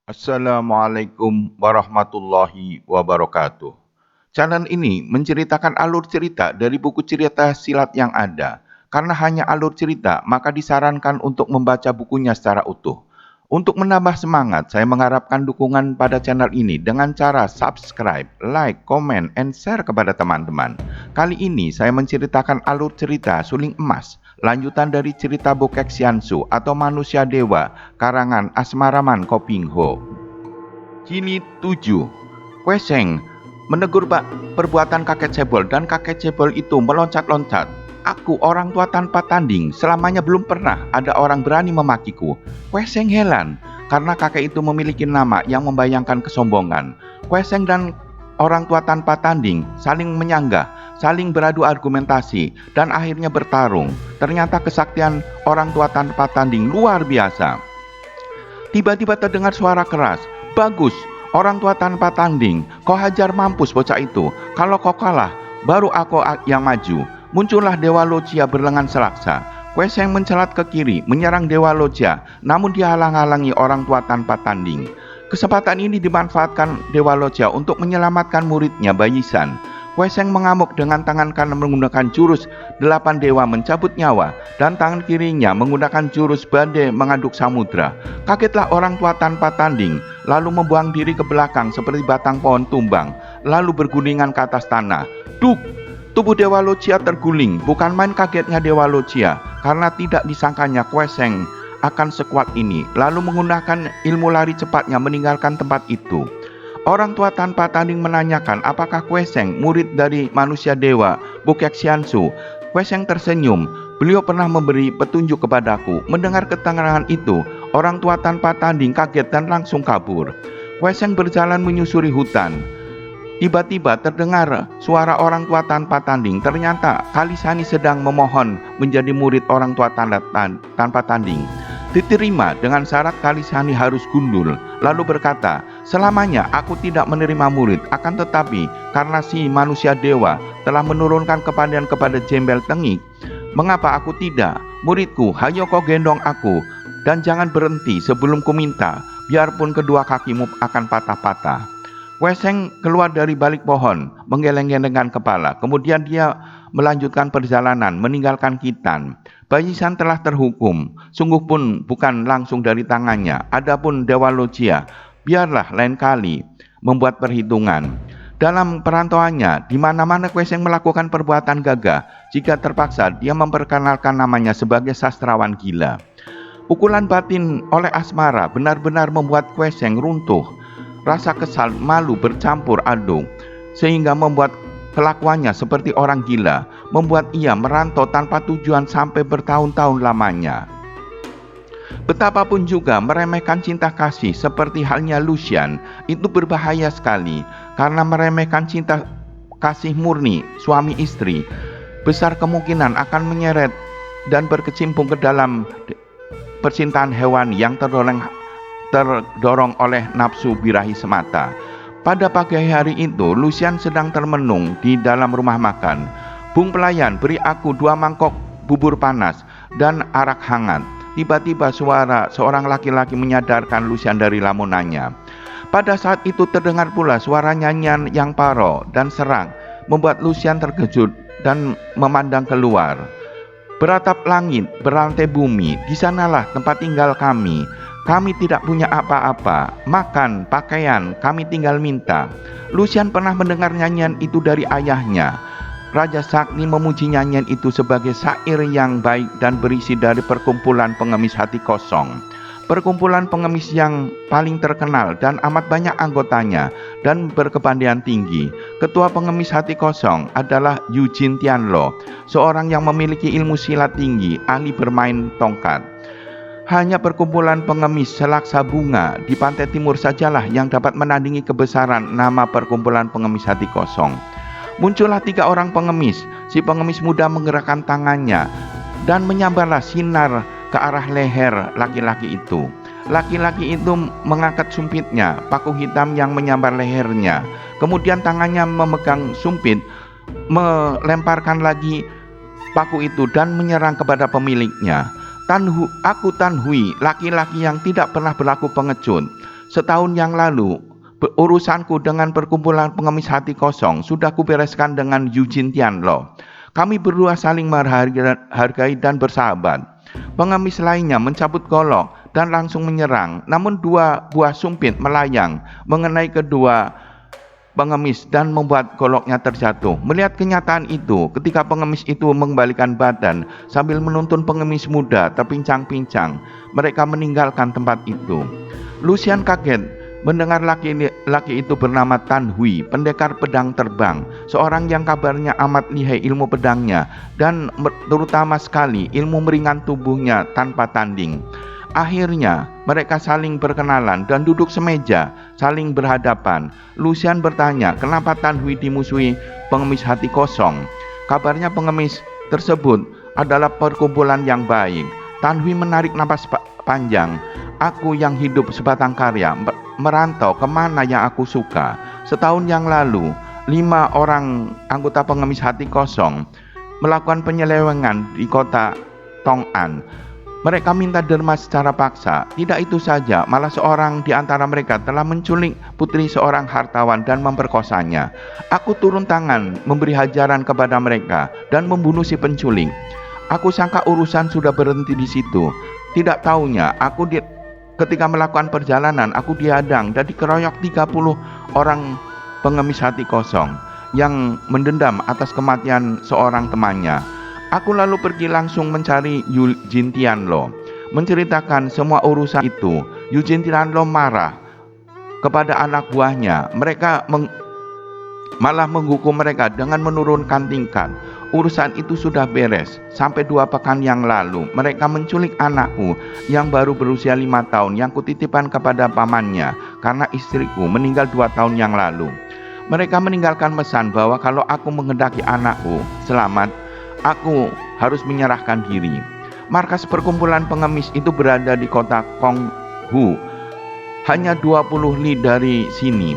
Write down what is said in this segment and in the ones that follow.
Assalamualaikum warahmatullahi wabarakatuh. Channel ini menceritakan alur cerita dari buku cerita silat yang ada. Karena hanya alur cerita, maka disarankan untuk membaca bukunya secara utuh. Untuk menambah semangat, saya mengharapkan dukungan pada channel ini dengan cara subscribe, like, comment, and share kepada teman-teman. Kali ini saya menceritakan alur cerita Suling Emas, lanjutan dari cerita Bokek Xiansu atau Manusia Dewa, karangan Asmaraman Kopingho. Jilid 7. Kweseng menegur perbuatan kakek cebol dan kakek cebol itu meloncat-loncat. Aku orang tua tanpa tanding, selamanya belum pernah ada orang berani memakiku. Kweseng heran, karena kakek itu memiliki nama yang membayangkan kesombongan. Kweseng dan orang tua tanpa tanding saling menyanggah, saling beradu argumentasi, dan akhirnya bertarung. Ternyata kesaktian orang tua tanpa tanding luar biasa. Tiba-tiba terdengar suara keras. Bagus, orang tua tanpa tanding, kau hajar mampus bocah itu. Kalau kau kalah, baru aku yang maju. Muncullah Dewa Logia berlengan selaksa. Kweseng mencelat ke kiri, menyerang Dewa Logia, namun dihalang-halangi orang tua tanpa tanding. Kesempatan ini dimanfaatkan Dewa Logia untuk menyelamatkan muridnya Bayisan. Kweseng mengamuk dengan tangan kanan menggunakan jurus 8 dewa mencabut nyawa, dan tangan kirinya menggunakan jurus badai mengaduk samudra. Kagetlah orang tua tanpa tanding, lalu membuang diri ke belakang seperti batang pohon tumbang, lalu bergulingan ke atas tanah. Duk! Tubuh Dewa Logia terguling. Bukan main kagetnya Dewa Logia, karena tidak disangkanya Kweseng akan sekuat ini, lalu menggunakan ilmu lari cepatnya meninggalkan tempat itu. Orang tua tanpa tanding menanyakan apakah Kweseng murid dari Manusia Dewa Bokek Xiansu. Kweseng tersenyum. Beliau pernah memberi petunjuk kepadaku. Mendengar keterangan itu, orang tua tanpa tanding kaget dan langsung kabur. Kweseng berjalan menyusuri hutan. Tiba-tiba terdengar suara orang tua tanpa tanding. Ternyata Kalisani sedang memohon menjadi murid orang tua tanpa tanding. Diterima dengan syarat Kalisani harus gundul. Lalu berkata, selamanya aku tidak menerima murid, akan tetapi karena si Manusia Dewa telah menurunkan kepada Jembel Tengik, mengapa aku tidak? Muridku, hayo kau gendong aku, dan jangan berhenti sebelum ku minta, biarpun kedua kakimu akan patah-patah. Kweseng keluar dari balik pohon, menggeleng-gelengkan kepala. Kemudian dia melanjutkan perjalanan, meninggalkan Khitan. Bayisan telah terhukum, sungguh pun bukan langsung dari tangannya. Adapun Dewa Logia, biarlah lain kali membuat perhitungan. Dalam perantauannya, di mana-mana Kweseng melakukan perbuatan gagah. Jika terpaksa, dia memperkenalkan namanya sebagai sastrawan gila. Pukulan batin oleh asmara benar-benar membuat Kweseng runtuh. Rasa kesal, malu bercampur aduk, sehingga membuat kelakuannya seperti orang gila, membuat ia merantau tanpa tujuan sampai bertahun-tahun lamanya. Betapapun juga meremehkan cinta kasih seperti halnya Lucian itu berbahaya sekali, karena meremehkan cinta kasih murni suami istri besar kemungkinan akan menyeret dan berkecimpung ke dalam percintaan hewani yang terdorong oleh nafsu birahi semata. Pada pagi hari itu, Lucian sedang termenung di dalam rumah makan. Bung pelayan, beri aku 2 mangkok bubur panas dan arak hangat. Tiba-tiba suara seorang laki-laki menyadarkan Lucian dari lamunannya. Pada saat itu terdengar pula suara nyanyian yang paro dan serang, membuat Lucian terkejut dan memandang keluar. Beratap langit, berantai bumi, di sanalah tempat tinggal kami. Kami tidak punya apa-apa, makan, pakaian, kami tinggal minta. Lucian pernah mendengar nyanyian itu dari ayahnya. Raja Sakni memuji nyanyian itu sebagai syair yang baik dan berisi dari perkumpulan pengemis hati kosong. Perkumpulan pengemis yang paling terkenal dan amat banyak anggotanya dan berkepandaian tinggi. Ketua pengemis hati kosong adalah Eugene Tianlo, seorang yang memiliki ilmu silat tinggi, ahli bermain tongkat. Hanya perkumpulan pengemis selaksa bunga di pantai timur sajalah yang dapat menandingi kebesaran nama perkumpulan pengemis hati kosong. Muncullah 3 orang pengemis. Si pengemis muda menggerakkan tangannya dan menyambarlah sinar ke arah leher laki-laki itu. Laki-laki itu mengangkat sumpitnya, paku hitam yang menyambar lehernya. Kemudian tangannya memegang sumpit, melemparkan lagi paku itu dan menyerang kepada pemiliknya. Aku Tan Hui, laki-laki yang tidak pernah berlaku pengecut. Setahun yang lalu, urusanku dengan perkumpulan pengemis hati kosong sudah kubereskan dengan Eugene Tianlo. Kami berdua saling menghargai dan bersahabat. Pengemis lainnya mencabut golok dan langsung menyerang, namun dua buah sumpit melayang mengenai kedua pengemis dan membuat goloknya terjatuh. Melihat kenyataan itu, ketika pengemis itu mengembalikan badan sambil menuntun pengemis muda terpincang-pincang, mereka meninggalkan tempat itu. Lucian kaget mendengar laki itu bernama Tan Hui, pendekar pedang terbang, seorang yang kabarnya amat lihai ilmu pedangnya dan terutama sekali ilmu meringan tubuhnya tanpa tanding. Akhirnya mereka saling berkenalan dan duduk semeja, saling berhadapan. Lucian bertanya, kenapa Tan Hui dimusuhi pengemis hati kosong? Kabarnya pengemis tersebut adalah perkumpulan yang baik. Tan Hui menarik napas panjang. Aku yang hidup sebatang karya, merantau kemana yang aku suka. Setahun yang lalu, 5 orang anggota pengemis hati kosong melakukan penyelewengan di kota Tong'an. Mereka minta derma secara paksa. Tidak itu saja, malah seorang di antara mereka telah menculik putri seorang hartawan dan memperkosanya. Aku turun tangan memberi hajaran kepada mereka dan membunuh si penculik. Aku sangka urusan sudah berhenti di situ. Tidak taunya, ketika melakukan perjalanan, aku dihadang dan dikeroyok 30 orang pengemis hati kosong yang mendendam atas kematian seorang temannya. Aku lalu pergi langsung mencari Eugene Tianlo, menceritakan semua urusan itu. Eugene Tianlo marah kepada anak buahnya. Mereka malah menghukum mereka dengan menurunkan tingkat. Urusan itu sudah beres. Sampai 2 pekan yang lalu, mereka menculik anakku yang baru berusia 5 tahun yang kutitipkan kepada pamannya karena istriku meninggal 2 tahun yang lalu. Mereka meninggalkan pesan bahwa kalau aku menghendaki anakku selamat, aku harus menyerahkan diri. Markas perkumpulan pengemis itu berada di kota Konghu, hanya 20 li dari sini.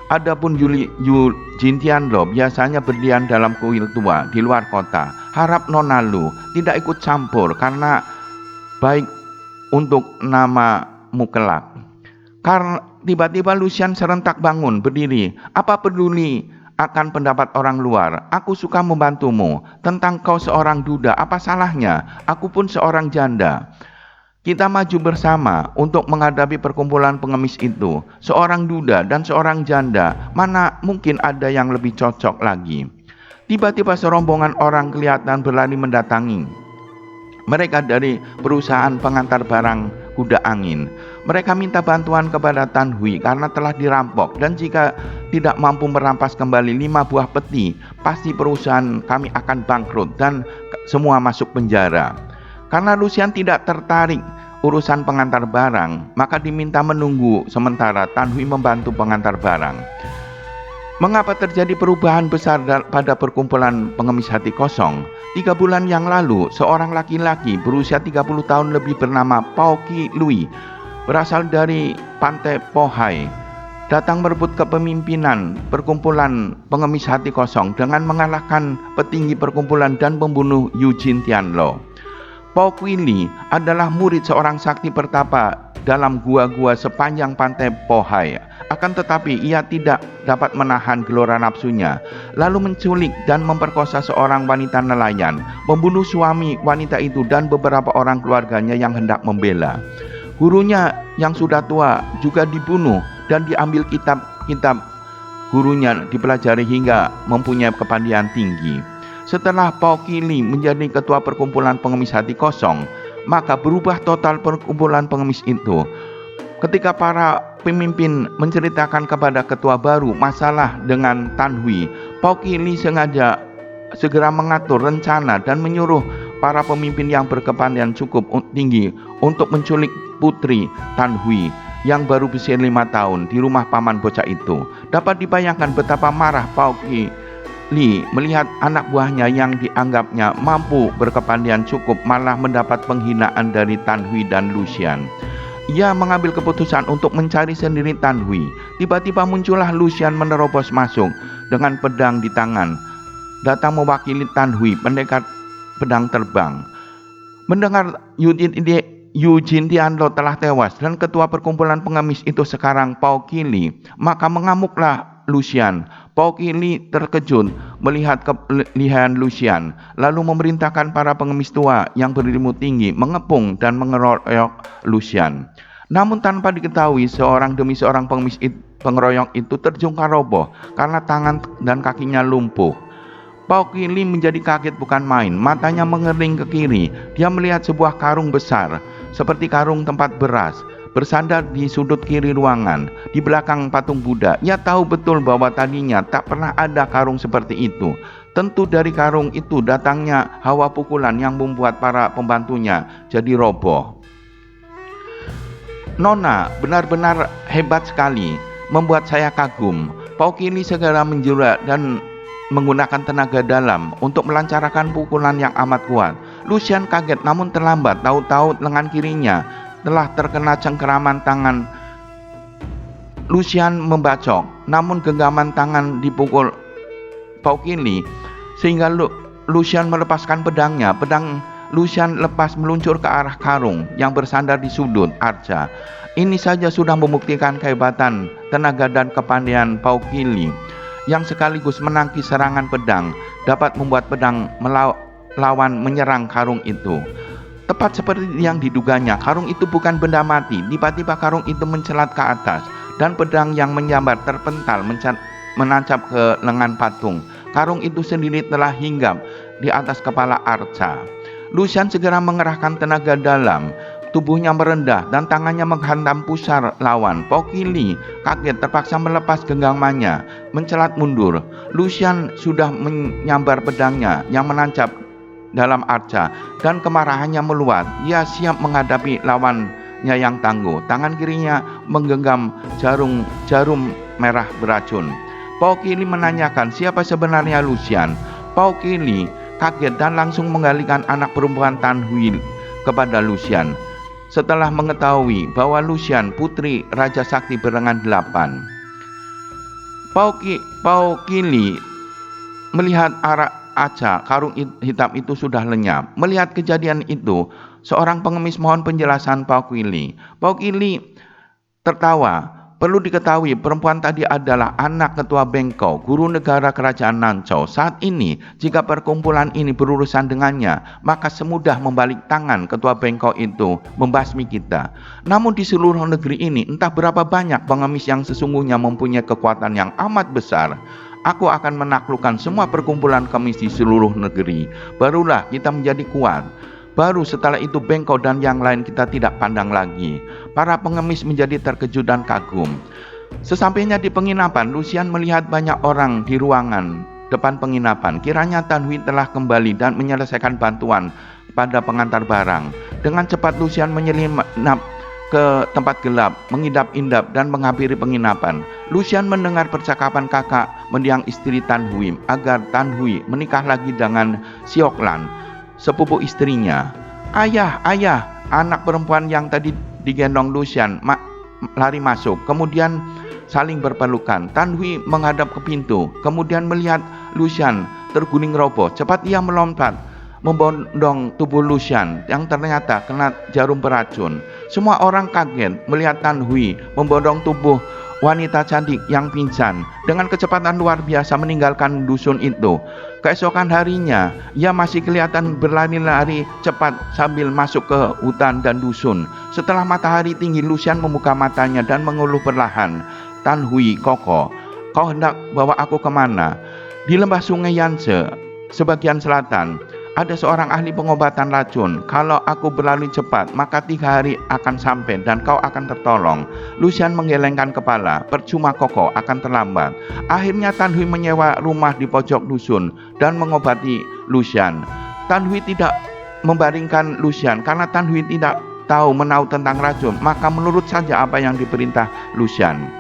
Adapun Eugene Tianlo biasanya berdiam dalam kuil tua di luar kota. Harap Nona Lu tidak ikut campur karena baik untuk namamu kelak. Karena tiba-tiba Lucian serentak bangun berdiri. Apa peduli akan pendapat orang luar? Aku suka membantumu. Tentang kau seorang duda, apa salahnya? Aku pun seorang janda. Kita maju bersama untuk menghadapi perkumpulan pengemis itu. Seorang duda dan seorang janda, mana mungkin ada yang lebih cocok lagi? Tiba-tiba serombongan orang kelihatan berlari mendatangi. Mereka dari perusahaan pengantar barang kuda angin. Mereka minta bantuan kepada Tan Hui karena telah dirampok, dan jika tidak mampu merampas kembali 5 buah peti, pasti perusahaan kami akan bangkrut dan semua masuk penjara. Karena Lucian tidak tertarik urusan pengantar barang, maka diminta menunggu sementara Tan Hui membantu pengantar barang. Mengapa terjadi perubahan besar pada perkumpulan pengemis hati kosong? 3 bulan yang lalu, seorang laki-laki berusia 30 tahun lebih bernama Pao Qi Lui, berasal dari pantai Pohai, datang merebut kepemimpinan perkumpulan pengemis hati kosong dengan mengalahkan petinggi perkumpulan dan membunuh Eugene Tianlo. Pao Qi Lui adalah murid seorang sakti pertapa dalam gua-gua sepanjang pantai Pohai. Akan tetapi ia tidak dapat menahan gelora nafsunya, lalu menculik dan memperkosa seorang wanita nelayan, membunuh suami wanita itu dan beberapa orang keluarganya yang hendak membela. Gurunya yang sudah tua juga dibunuh dan diambil kitab-kitab gurunya dipelajari hingga mempunyai kepandaian tinggi. Setelah Pao Qi Lui menjadi ketua perkumpulan pengemis hati kosong, maka berubah total perkumpulan pengemis itu. Ketika para pemimpin menceritakan kepada ketua baru masalah dengan Tan Hui, Pao Qi Lui segera mengatur rencana dan menyuruh para pemimpin yang berkepandaian cukup tinggi untuk menculik putri Tan Hui yang baru berusia 5 tahun di rumah paman bocah itu. Dapat dibayangkan betapa marah Pao Qi Lui melihat anak buahnya yang dianggapnya mampu berkepandaian cukup malah mendapat penghinaan dari Tan Hui dan Lucian. Ia mengambil keputusan untuk mencari sendiri Tan Hui. Tiba-tiba muncullah Lucian menerobos masuk dengan pedang di tangan, datang mewakili Tan Hui, pendekar pedang terbang. Mendengar Eugene Tianlo telah tewas dan ketua perkumpulan pengemis itu sekarang Pao Qili, maka mengamuklah Lucian. Pao Qili terkejut melihat kelihayan Lucian, lalu memerintahkan para pengemis tua yang berilmu tinggi mengepung dan mengeroyok Lucian. Namun tanpa diketahui, seorang demi seorang pengeroyok itu terjungkal roboh karena tangan dan kakinya lumpuh. Pao Qili menjadi kaget bukan main, matanya mengering ke kiri. Dia melihat sebuah karung besar, seperti karung tempat beras, bersandar di sudut kiri ruangan, di belakang patung Buddha. Ia tahu betul bahwa tadinya tak pernah ada karung seperti itu. Tentu dari karung itu datangnya hawa pukulan yang membuat para pembantunya jadi roboh. Nona benar-benar hebat sekali, membuat saya kagum. Pao Qili segera menjerat dan menggunakan tenaga dalam untuk melancarkan pukulan yang amat kuat. Lucian kaget namun terlambat, tahu-tahu lengan kirinya telah terkena cengkeraman tangan. Lucian membacok, namun genggaman tangan dipukul Pao Qili sehingga Lucian melepaskan pedangnya. Pedang Lucian lepas meluncur ke arah karung yang bersandar di sudut arca. Ini saja sudah membuktikan kehebatan, tenaga dan kepandaian Pao Qili, yang sekaligus menangkis serangan pedang, dapat membuat pedang melawan menyerang karung itu. Tepat seperti yang diduganya, karung itu bukan benda mati. Tiba-tiba karung itu mencelat ke atas, dan pedang yang menyambar terpental menancap ke lengan patung. Karung itu sendiri telah hinggap di atas kepala arca. Lucian segera mengerahkan tenaga dalam. Tubuhnya merendah dan tangannya menghantam pusar lawan. Pao Qili kaget, terpaksa melepas genggamannya, mencelat mundur. Lucian sudah menyambar pedangnya yang menancap dalam arca dan kemarahannya meluat. Dia siap menghadapi lawannya yang tangguh. Tangan kirinya menggenggam jarum merah beracun. Pao Qili menanyakan siapa sebenarnya Lucian. Pao Qili kaget dan langsung menggalikan anak perempuan Tan Hui kepada Lucian. Setelah mengetahui bahwa Lucian putri Raja Sakti berlengan 8. Pao Qili melihat arah arca karung hitam itu sudah lenyap. Melihat kejadian itu, seorang pengemis mohon penjelasan Pao Qili. Pao Qili tertawa. Perlu diketahui, perempuan tadi adalah anak ketua Bengkok, guru negara kerajaan Nancau. Saat ini, jika perkumpulan ini berurusan dengannya, maka semudah membalik tangan ketua Bengkok itu membasmi kita. Namun di seluruh negeri ini, entah berapa banyak pengemis yang sesungguhnya mempunyai kekuatan yang amat besar. Aku akan menaklukkan semua perkumpulan kemis di seluruh negeri. Barulah kita menjadi kuat. Baru setelah itu Bengkok dan yang lain kita tidak pandang lagi. Para pengemis menjadi terkejut dan kagum. Sesampainya di penginapan, Lucian melihat banyak orang di ruangan depan penginapan. Kiranya Tan Hui telah kembali dan menyelesaikan bantuan pada pengantar barang. Dengan cepat Lucian menyelinap ke tempat gelap, mengidap-indap dan menghampiri penginapan. Lucian mendengar percakapan kakak mendiang istri Tan Hui agar Tan Hui menikah lagi dengan Siok Lan, sepupu istrinya. Ayah, anak perempuan yang tadi digendong Lucian lari masuk, kemudian saling berpelukan. Tan Hui menghadap ke pintu, kemudian melihat Lucian terguling roboh. Cepat ia melompat, membondong tubuh Lucian yang ternyata kena jarum beracun. Semua orang kaget melihat Tan Hui membondong tubuh wanita cantik yang pingsan dengan kecepatan luar biasa meninggalkan dusun itu. Keesokan harinya, ia masih kelihatan berlari-lari cepat sambil masuk ke hutan dan dusun. Setelah matahari tinggi, Lucian membuka matanya dan mengeluh perlahan. Tan Hui, Koko, kau hendak bawa aku kemana? Di lembah sungai Yangtze, sebagian selatan, ada seorang ahli pengobatan racun. Kalau aku berlari cepat, maka 3 hari akan sampai dan kau akan tertolong. Lucian menggelengkan kepala. Percuma Koko, akan terlambat. Akhirnya Tan Hui menyewa rumah di pojok dusun dan mengobati Lucian. Tan Hui tidak membaringkan Lucian karena Tan Hui tidak menahu tentang racun. Maka menurut saja apa yang diperintah Lucian.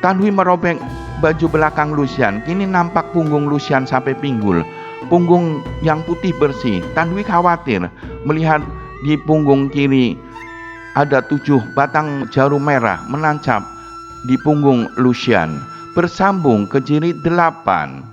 Tan Hui merobek baju belakang Lucian. Kini nampak punggung Lucian sampai pinggul. Punggung yang putih bersih. Tan Hui khawatir melihat di punggung kiri ada 7 batang jarum merah menancap di punggung Lucian, bersambung ke jari 8.